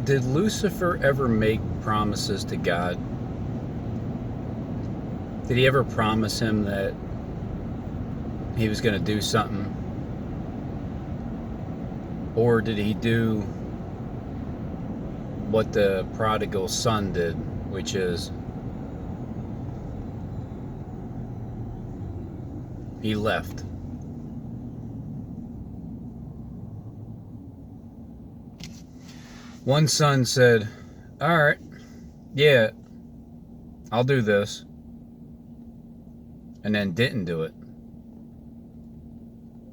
Did Lucifer ever make promises to God? Did he ever promise him that he was going to do something? Or did he do what the prodigal son did, which is he left? One son said, all right, yeah, I'll do this, and then didn't do it.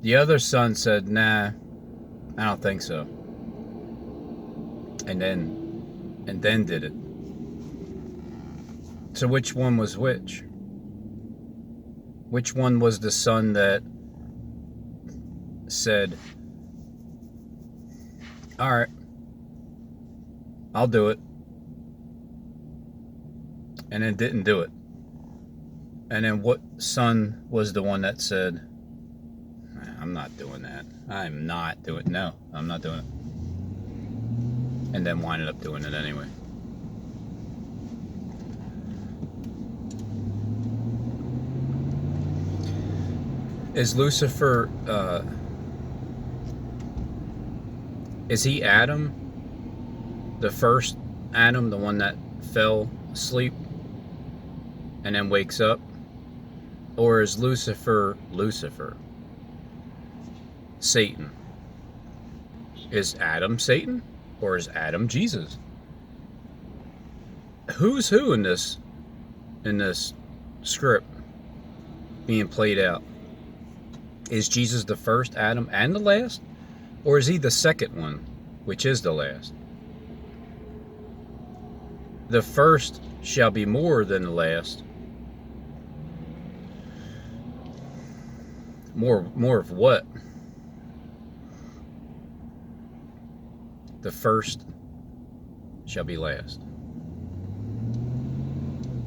The other son said, nah, I don't think so, and then did it. So which one was which? Which one was the son that said, all right, I'll do it, and then didn't do it? And then what son was the one that said, I'm not doing that. I'm not doing it. No, I'm not doing it. And then winded up doing it anyway. Is Lucifer, is he Adam? The first Adam, the one that fell asleep and then wakes up? Or is Lucifer Satan? Is Adam Satan? Or is Adam Jesus? Who's who in this script being played out? Is Jesus the first Adam and the last? Or is he the second one, which is the last? The first shall be more than the last. More of what? The first shall be last,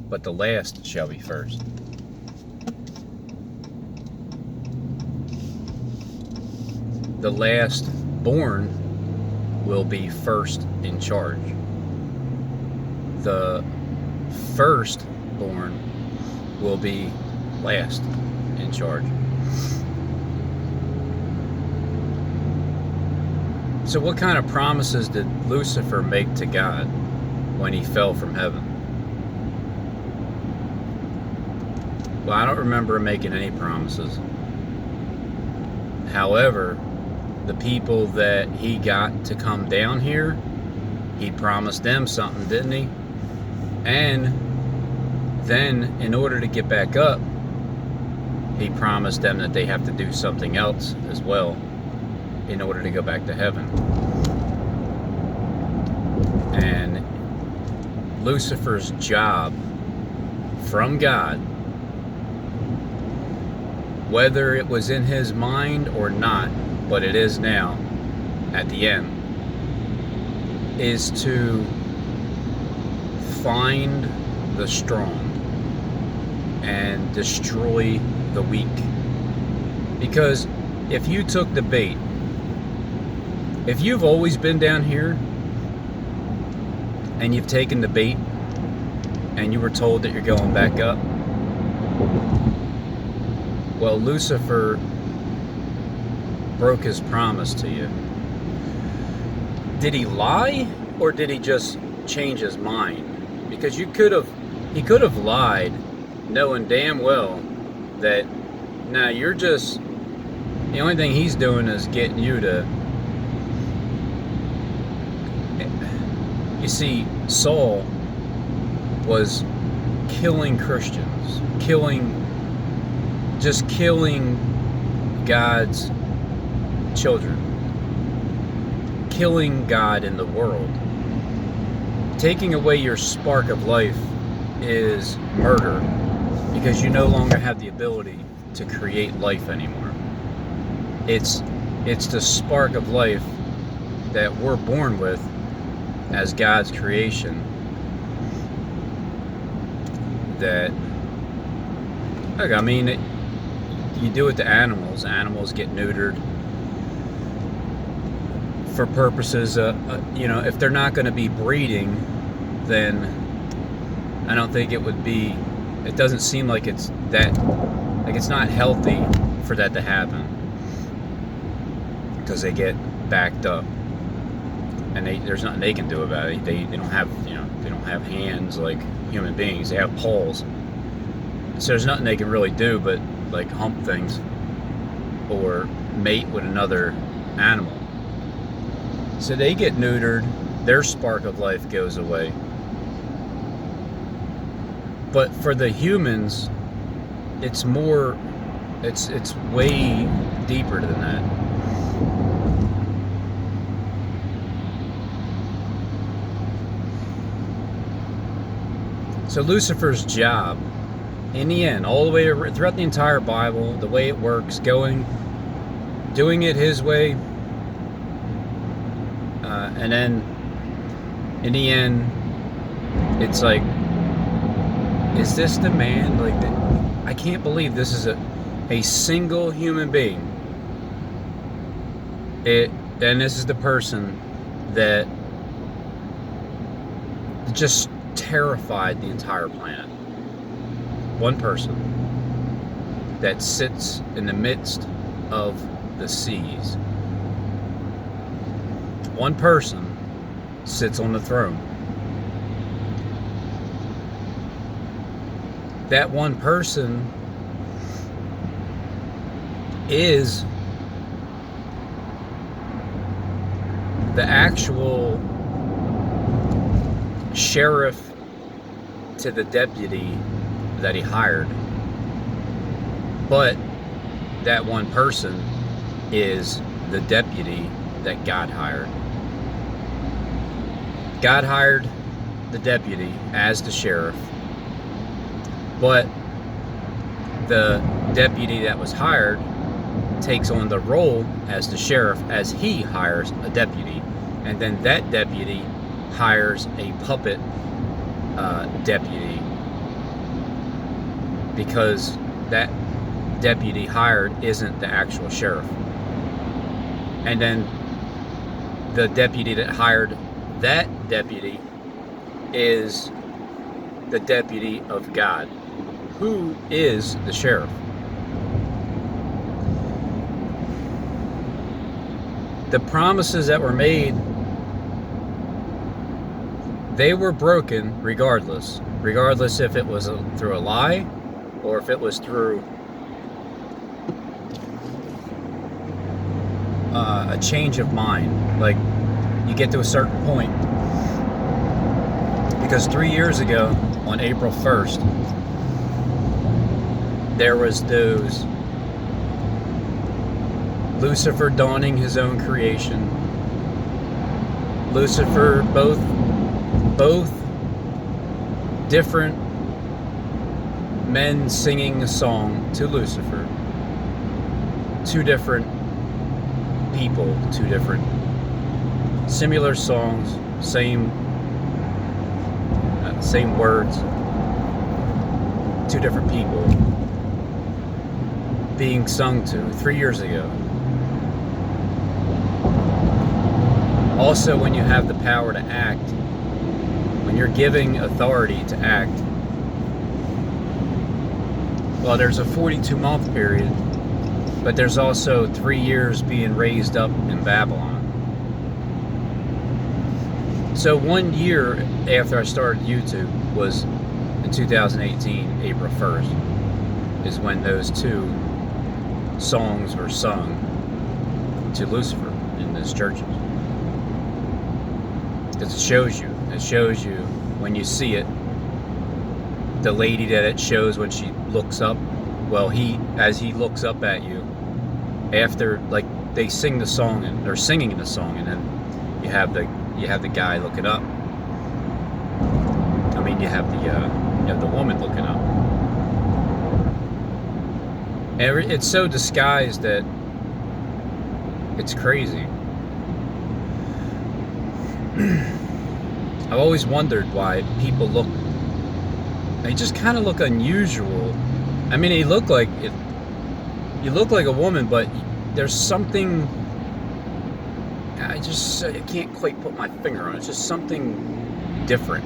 but the last shall be first. The last born will be first in charge. The firstborn will be last in charge. So what kind of promises did Lucifer make to God when he fell from heaven? Well, I don't remember him making any promises. However, the people that he got to come down here, he promised them something, didn't he? And then, in order to get back up, he promised them that they have to do something else as well in order to go back to heaven. And Lucifer's job from God, whether it was in his mind or not, but it is now, at the end, is to find the strong and destroy the weak. Because if you took the bait, if you've always been down here and you've taken the bait and you were told that you're going back up, well, Lucifer broke his promise to you. Did he lie, or did he just change his mind? Because he could have lied, knowing damn well that now you're just, the only thing he's doing is getting you to. You see, Saul was killing Christians, killing God's children, killing God in the world. Taking away your spark of life is murder, because you no longer have the ability to create life anymore. It's the spark of life that we're born with as God's creation that, look, I mean, you do it to animals. Animals get neutered for purposes, if they're not going to be breeding, then I don't think it would be. It doesn't seem like it's that, like it's not healthy for that to happen, because they get backed up, and there's nothing they can do about it. They don't have they don't have hands like human beings. They have paws, so there's nothing they can really do but like hump things or mate with another animal. So they get neutered, their spark of life goes away. But for the humans, it's more, it's way deeper than that. So Lucifer's job, in the end, all the way throughout the entire Bible, the way it works, doing it his way, and then in the end, it's like, is this the man? Like, I can't believe this is a single human being. And this is the person that just terrified the entire planet. One person that sits in the midst of the seas. One person sits on the throne. That one person is the actual sheriff to the deputy that he hired. But that one person is the deputy that God hired. God hired the deputy as the sheriff, but the deputy that was hired takes on the role as the sheriff as he hires a deputy, and then that deputy hires a puppet deputy, because that deputy hired isn't the actual sheriff. And then the deputy that hired that deputy is the deputy of God, who is the sheriff. The promises that were made, they were broken regardless if it was through a lie or if it was through a change of mind. Like, you get to a certain point, because 3 years ago on April 1st there was those Lucifer donning his own creation, Lucifer, both different men singing a song to Lucifer, two different people, two different similar songs, same words, two different people being sung to 3 years ago. Also, when you have the power to act, when you're giving authority to act, well, there's a 42-month period, but there's also 3 years being raised up in Babylon. So 1 year after I started YouTube was in 2018, April 1st, is when those two songs were sung to Lucifer in those churches. Because it shows you when you see it, the lady that it shows when she looks up, well, as he looks up at you, after, like, they sing the song, and they're singing the song, and then you have the guy looking up. I mean, you have the woman looking up, and it's so disguised that it's crazy. I've always wondered why people they just kind of look unusual. I mean, you look like a woman, but there's something, I can't quite put my finger on it. It's just something different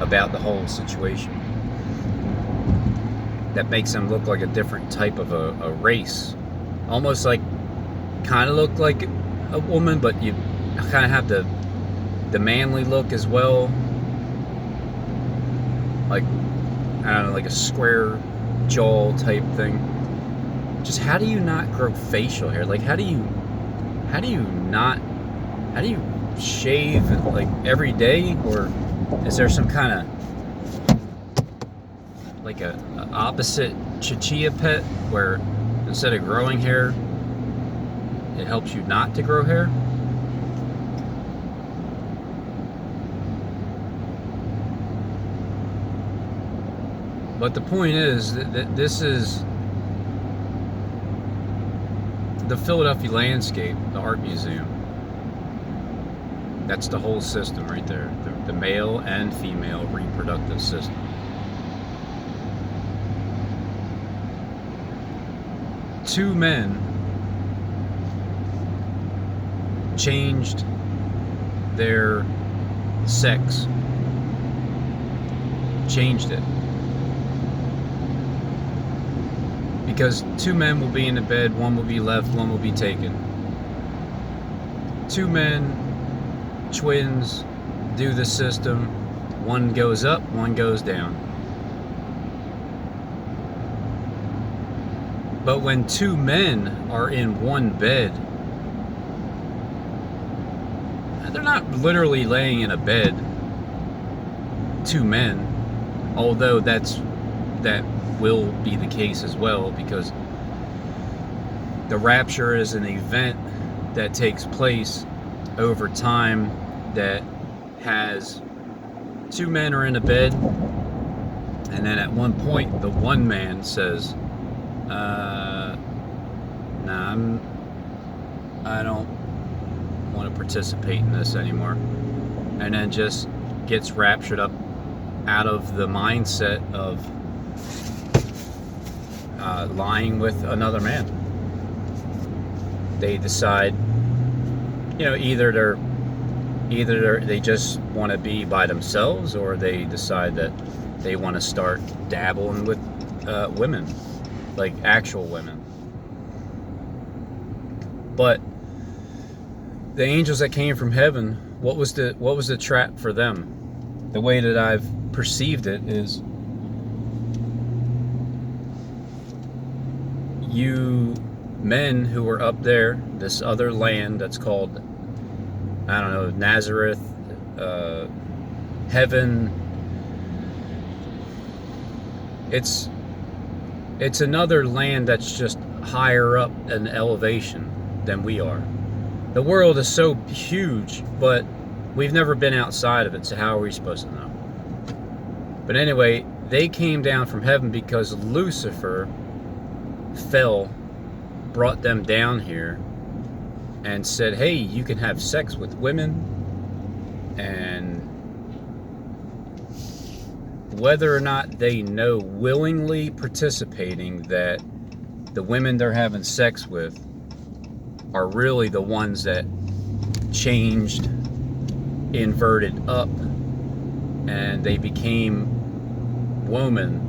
about the whole situation that makes them look like a different type of a race. Almost like, kind of look like a woman, but you kind of have the manly look as well. Like, I don't know, like a square jaw type thing. Just how do you not grow facial hair? Like, how do you shave like every day? Or is there some kind of like a opposite Chichia pet where instead of growing hair, it helps you not to grow hair? But the point is that this is the Philadelphia Landscape, the art museum. That's the whole system right there. The male and female reproductive system. Two men changed their sex. Changed it. Because two men will be in the bed, one will be left, one will be taken. Two men, twins, do the system. One goes up, one goes down. But when two men are in one bed, they're not literally laying in a bed, two men, although that will be the case as well, because the rapture is an event that takes place over time that has two men are in a bed, and then at one point the one man says, nah, I don't want to participate in this anymore, and then just gets raptured up out of the mindset of lying with another man. They decide, either they just want to be by themselves, or they decide that they want to start dabbling with women, like actual women. But the angels that came from heaven, what was the trap for them? The way that I've perceived it is, you men who were up there, this other land that's called, I don't know, Nazareth, heaven. It's another land that's just higher up in elevation than we are. The world is so huge, but we've never been outside of it, so how are we supposed to know? But anyway, they came down from heaven because Lucifer fell, brought them down here, and said, hey, you can have sex with women, and whether or not they know willingly participating that the women they're having sex with are really the ones that changed, inverted up, and they became woman,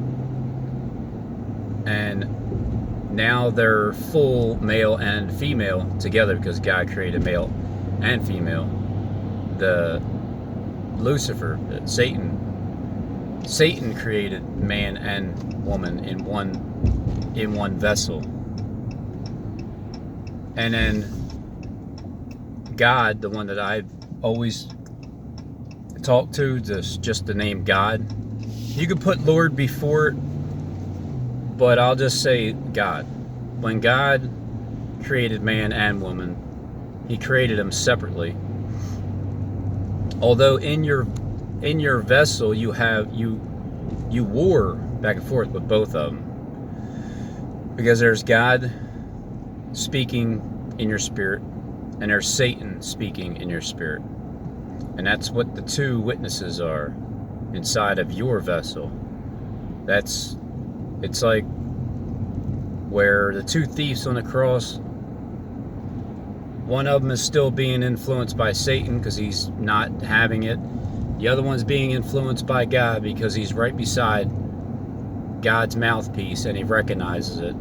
and now they're full male and female together, because God created male and female. The Lucifer, Satan created man and woman in one vessel. And then God, the one that I've always talked to, just the name God. You could put Lord before it, but I'll just say God. When God created man and woman, He created them separately. Although in your vessel you war back and forth with both of them, because there's God speaking in your spirit, and there's Satan speaking in your spirit, and that's what the two witnesses are inside of your vessel. It's like where the two thieves on the cross, One of them is still being influenced by Satan because he's not having it. The other one's being influenced by God because he's right beside God's mouthpiece and he recognizes it.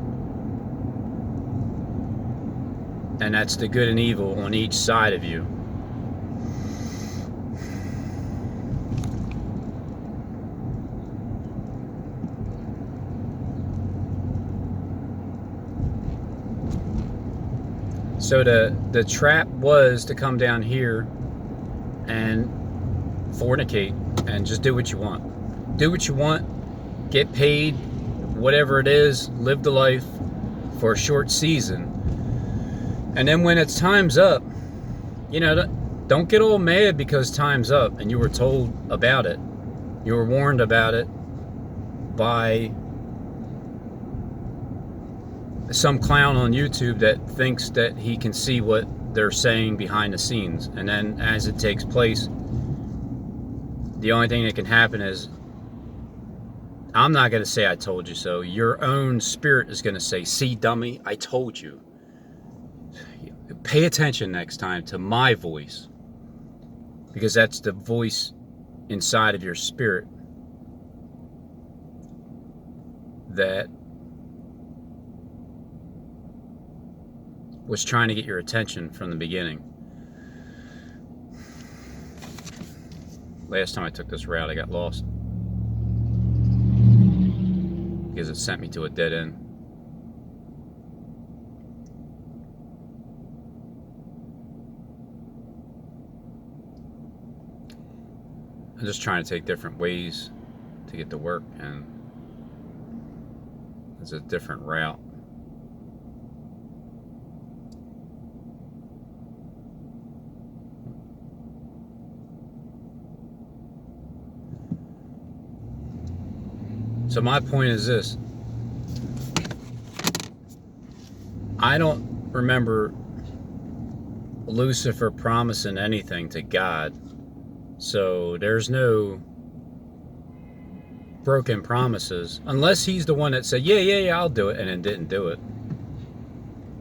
And that's the good and evil on each side of you. So the trap was to come down here and fornicate and just do what you want. Do what you want, get paid, whatever it is, live the life for a short season. And then when it's time's up, don't get all mad because time's up and you were told about it. You were warned about it by some clown on YouTube that thinks that he can see what they're saying behind the scenes. And then as it takes place, the only thing that can happen is, I'm not going to say I told you so. Your own spirit is going to say, see, dummy, I told you. Pay attention next time to my voice, because that's the voice inside of your spirit that was trying to get your attention from the beginning. Last time I took this route, I got lost because it sent me to a dead end. I'm just trying to take different ways to get to work, and it's a different route. So my point is this. I don't remember Lucifer promising anything to God. So there's no broken promises. Unless he's the one that said, yeah, I'll do it, and then didn't do it.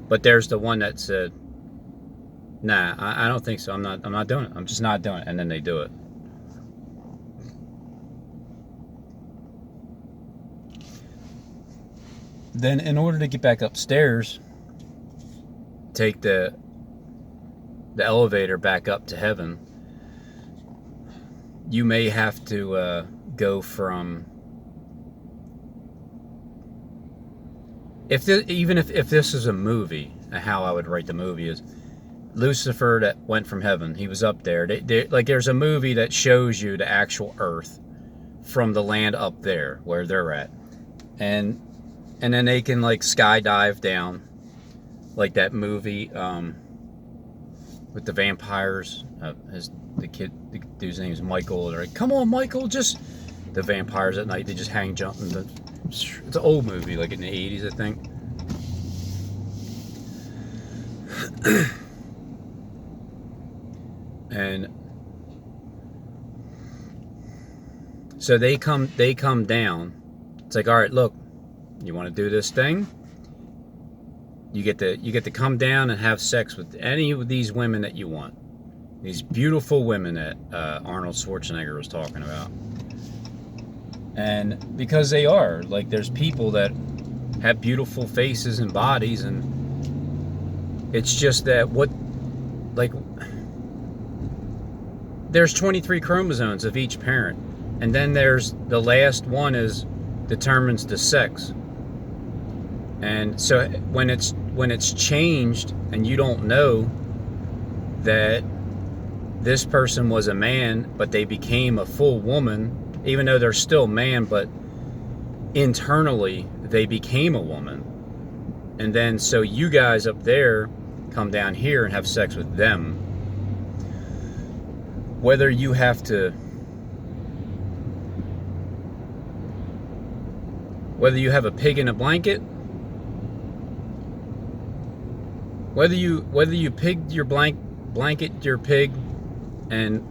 But there's the one that said, nah, I don't think so. I'm not doing it. I'm just not doing it. And then they do it. Then in order to get back upstairs, take the elevator back up to heaven, you may have to go from, if this is a movie, how I would write the movie is Lucifer that went from heaven. He was up there. Like there's a movie that shows you the actual earth from the land up there where they're at, and then they can like skydive down, like that movie with the vampires. The dude's name is Michael. They're like, come on, Michael, just the vampires at night. They just hang jumping. It's an old movie, like in the 80s, I think. And so they come down. It's like, all right, look, you want to do this thing? You get to come down and have sex with any of these women that you want. These beautiful women that Arnold Schwarzenegger was talking about. And because they are, like, there's people that have beautiful faces and bodies, and it's just that there's 23 chromosomes of each parent, and then there's the last one determines the sex. And so when it's changed and you don't know that this person was a man but they became a full woman, even though they're still man, but internally they became a woman. And then so you guys up there come down here and have sex with them. Whether you have a pig in a blanket, whether you pigged your blanket your pig, and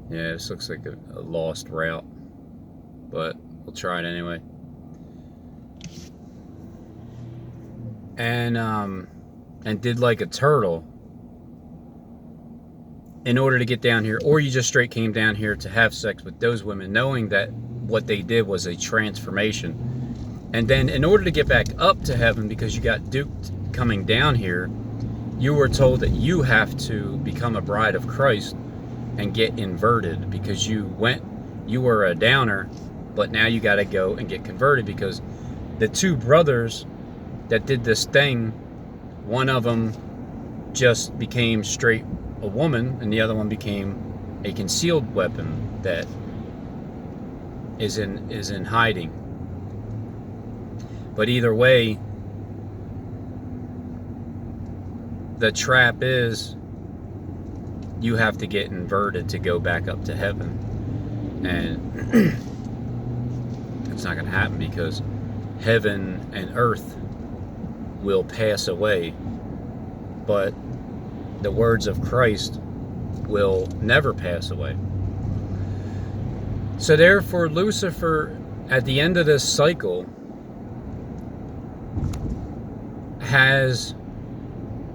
yeah, this looks like a lost route, but we'll try it anyway. and did like a turtle in order to get down here, or you just straight came down here to have sex with those women, knowing that what they did was a transformation. And then in order to get back up to heaven, because you got duped coming down here, you were told that you have to become a bride of Christ and get inverted, because you were a downer, but now you got to go and get converted, because the two brothers that did this thing, one of them just became straight a woman, and the other one became a concealed weapon that is in hiding. But either way, the trap is you have to get inverted to go back up to heaven. And it's not going to happen, because heaven and earth will pass away, but the words of Christ will never pass away. So therefore, Lucifer, at the end of this cycle, has,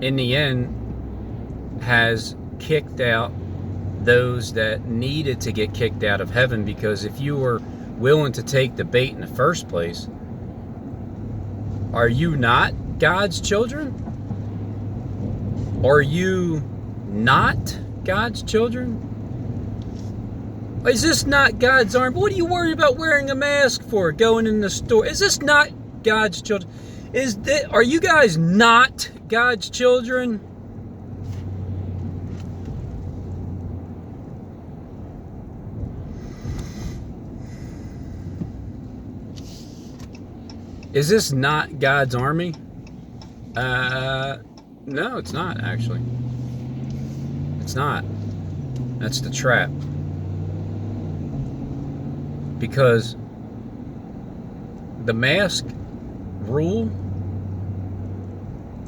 in the end, has kicked out those that needed to get kicked out of heaven. Because if you were willing to take the bait in the first place, are you not God's children? Are you not God's children? Is this not God's arm? What are you worried about wearing a mask for? Going in the store? Is this not God's children? Are you guys not God's children? Is this not God's army? No, it's not, actually. It's not. That's the trap. Because the mask rule,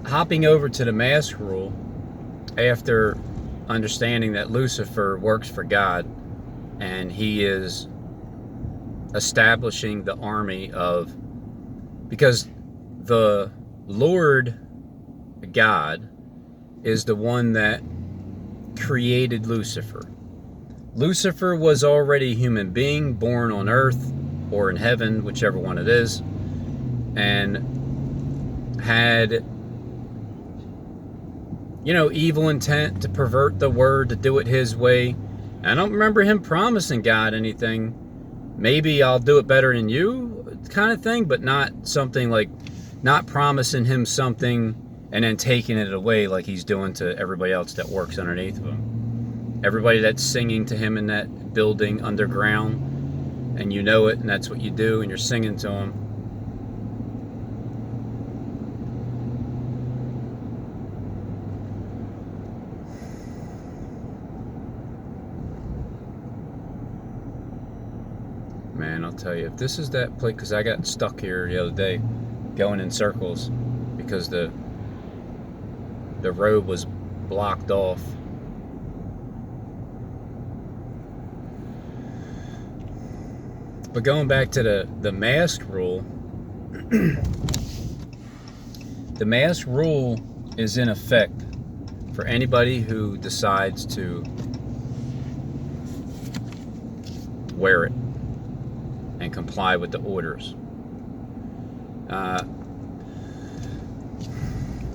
hopping over to the mask rule after understanding that Lucifer works for God and he is establishing the army of, because the Lord God is the one that created Lucifer. Lucifer was already a human being born on earth or in heaven, whichever one it is, and had, evil intent to pervert the word, to do it his way. I don't remember him promising God anything. Maybe I'll do it better than you kind of thing, but not something like, not promising him something and then taking it away like he's doing to everybody else that works underneath of him. Everybody that's singing to him in that building underground, and you know it, and that's what you do, and you're singing to him. Man, I'll tell you, if this is that place, because I got stuck here the other day going in circles because the road was blocked off. But going back to the mask rule, the mask rule is in effect for anybody who decides to wear it and comply with the orders.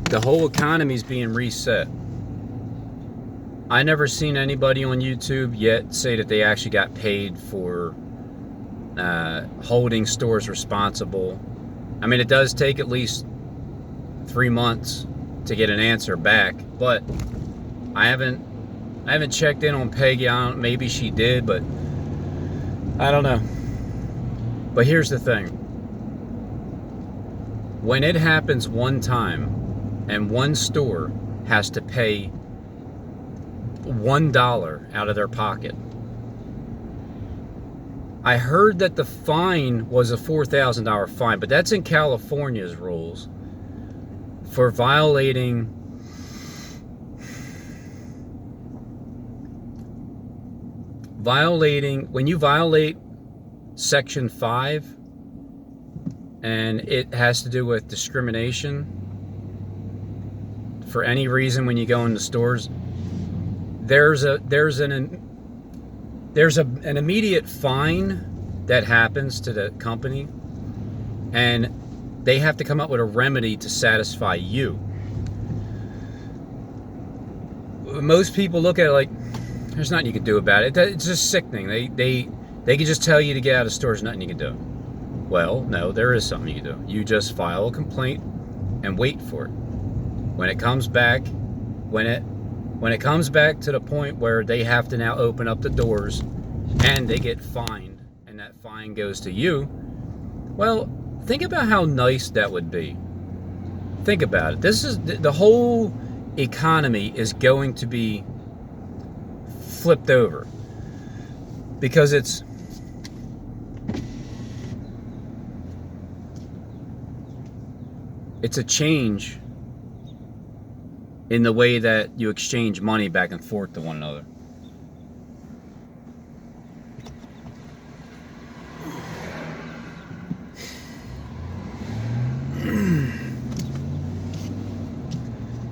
The whole economy is being reset. I never seen anybody on YouTube yet say that they actually got paid for holding stores responsible. I mean, it does take at least 3 months to get an answer back, but I haven't checked in on Peggy. Maybe she did, but I don't know. But here's the thing. When it happens one time and one store has to pay $1 out of their pocket. I heard that the fine was a $4,000 fine, but that's in California's rules for violating when you violate Section 5, and it has to do with discrimination for any reason when you go into stores, there's an immediate fine that happens to the company, and they have to come up with a remedy to satisfy you. Most people look at it like there's nothing you can do about it. It's just sickening. They can just tell you to get out of stores, nothing you can do. Well, no, there is something you can do. You just file a complaint and wait for it. When it comes back, when it comes back to the point where they have to now open up the doors and they get fined, and that fine goes to you, well, think about how nice that would be. Think about it. This is the whole economy is going to be flipped over because it's a change in the way that you exchange money back and forth to one another.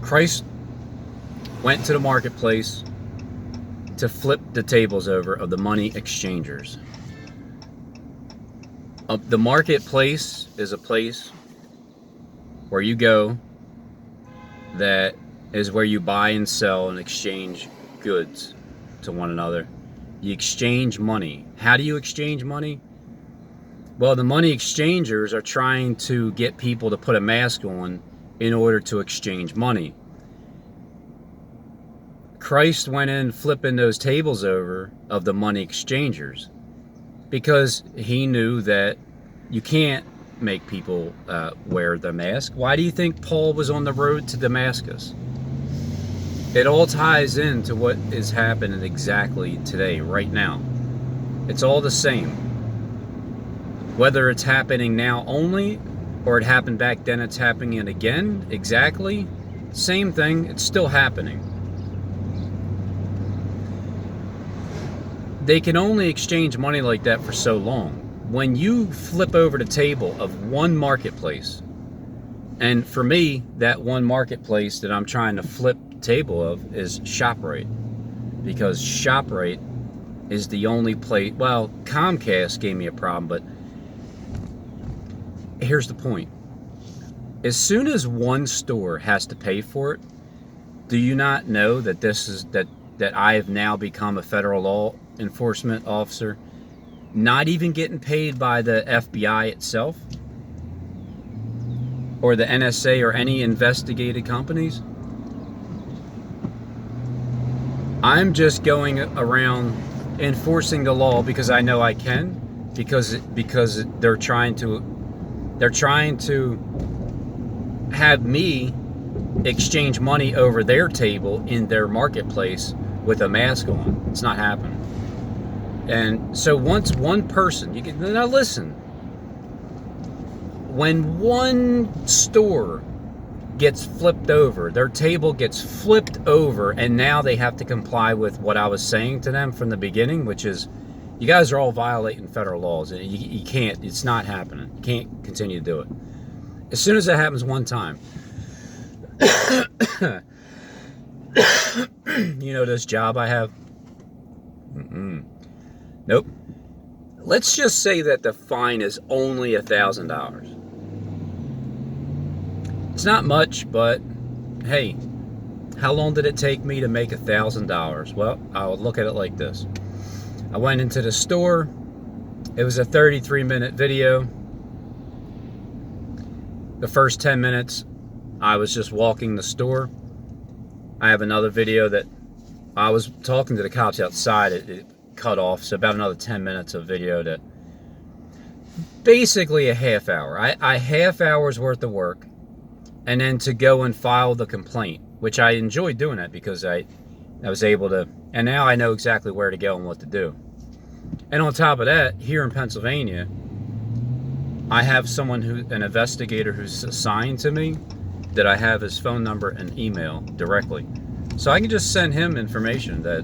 Christ went to the marketplace to flip the tables over of the money exchangers. The marketplace is a place where you go that is where you buy and sell and exchange goods to one another. You exchange money. How do you exchange money? Well, the money exchangers are trying to get people to put a mask on in order to exchange money. Christ went in flipping those tables over of the money exchangers because he knew that you can't make people wear the mask. Why do you think Paul was on the road to Damascus? It all ties into what is happening exactly today, right now. It's all the same. Whether it's happening now only, or it happened back then, it's happening again, exactly. Same thing, it's still happening. They can only exchange money like that for so long. When you flip over the table of one marketplace, and for me, that one marketplace that I'm trying to flip the table of is ShopRite. Because ShopRite is the only place, well, Comcast gave me a problem, but here's the point. As soon as one store has to pay for it, do you not know that that I have now become a federal law enforcement officer, not even getting paid by the FBI itself or the NSA or any investigated companies? I'm just going around enforcing the law because I know I can, because they're trying to have me exchange money over their table in their marketplace with a mask on. It's not happening. And so once one person, now listen, when one store gets flipped over, their table gets flipped over, and now they have to comply with what I was saying to them from the beginning, which is, you guys are all violating federal laws. You can't, it's not happening. You can't continue to do it. As soon as that happens one time, you know this job I have? Nope. Let's just say that the fine is only $1,000. It's not much, but hey, how long did it take me to make $1,000? Well, I'll look at it like this. I went into the store. It was a 33-minute video. The first 10 minutes, I was just walking the store. I have another video that I was talking to the cops outside. It cut off, so about another 10 minutes of video to basically a half hour. I half hour's worth of work, and then to go and file the complaint, which I enjoyed doing that because I was able to, and now I know exactly where to go and what to do. And on top of that, here in Pennsylvania, I have an investigator who's assigned to me, that I have his phone number and email directly. So I can just send him information that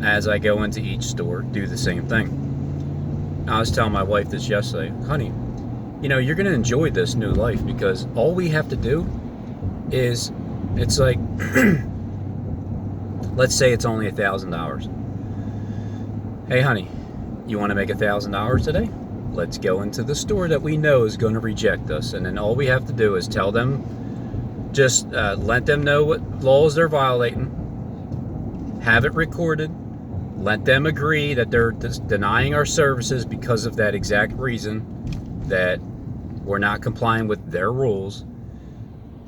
as I go into each store, do the same thing. I was telling my wife this yesterday, honey, you know, you're going to enjoy this new life because all we have to do is It's like, let's say it's only $1,000. Hey, honey, you want to make $1,000 today? Let's go into the store that we know is going to reject us, and then all we have to do is tell them, just let them know what laws they're violating, have it recorded, let them agree that they're denying our services because of that exact reason, that we're not complying with their rules,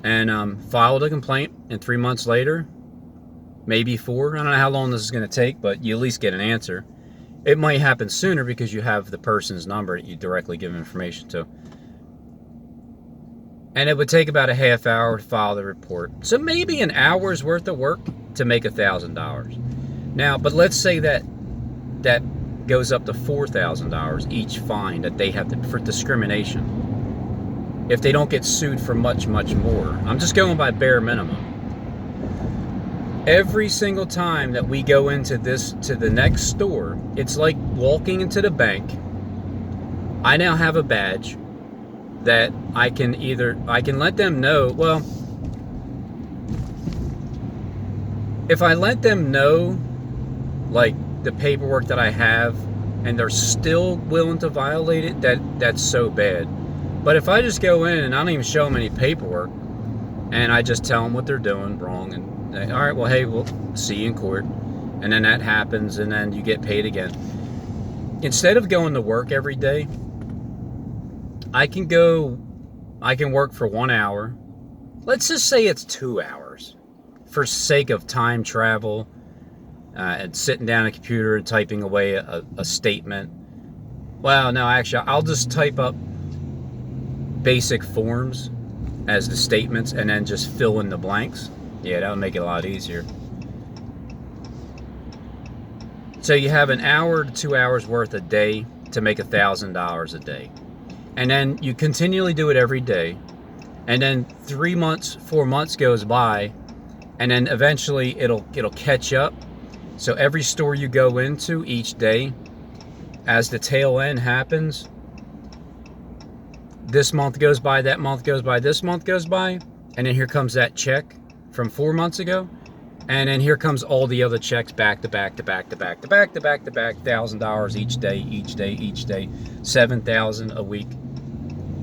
and file the complaint. And 3 months later, maybe 4, I don't know how long this is going to take, but you at least get an answer. It might happen sooner because you have the person's number that you directly give information to. And it would take about a half hour to file the report. So maybe an hour's worth of work to make $1,000. Now, but let's say that goes up to $4,000 each fine that they have for discrimination. If they don't get sued for much, much more. I'm just going by bare minimum. Every single time that we go to the next store, it's like walking into the bank. I now have a badge that I can let them know, well, if I let them know, like, the paperwork that I have, and they're still willing to violate it, that's so bad. But if I just go in and I don't even show them any paperwork, and I just tell them what they're doing wrong, and all right, well, hey, we'll see you in court, and then that happens, and then you get paid again. Instead of going to work every day, I can work for 1 hour. Let's just say it's 2 hours, for sake of time travel, and sitting down at a computer and typing away a statement. Well, no, actually, I'll just type up basic forms as the statements and then just fill in the blanks. Yeah, that would make it a lot easier. So you have an hour to 2 hours worth a day to make $1,000 a day. And then you continually do it every day. And then 3 months, 4 months goes by, and then eventually it'll catch up. So every store you go into each day, as the tail end happens, this month goes by, that month goes by, this month goes by, and then here comes that check from 4 months ago, and then here comes all the other checks back to back to back to back to back to back to back, $1,000 each day, $7,000 a week,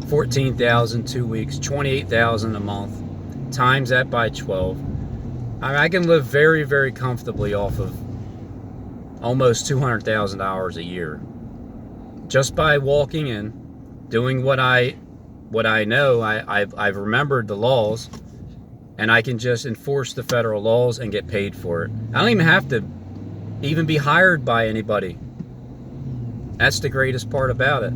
$14,000 2 weeks, $28,000 a month. Times that by 12. I can live very, very comfortably off of almost $200,000 a year just by walking in, doing what I know. I've remembered the laws, and I can just enforce the federal laws and get paid for it. I don't even have to even be hired by anybody. That's the greatest part about it.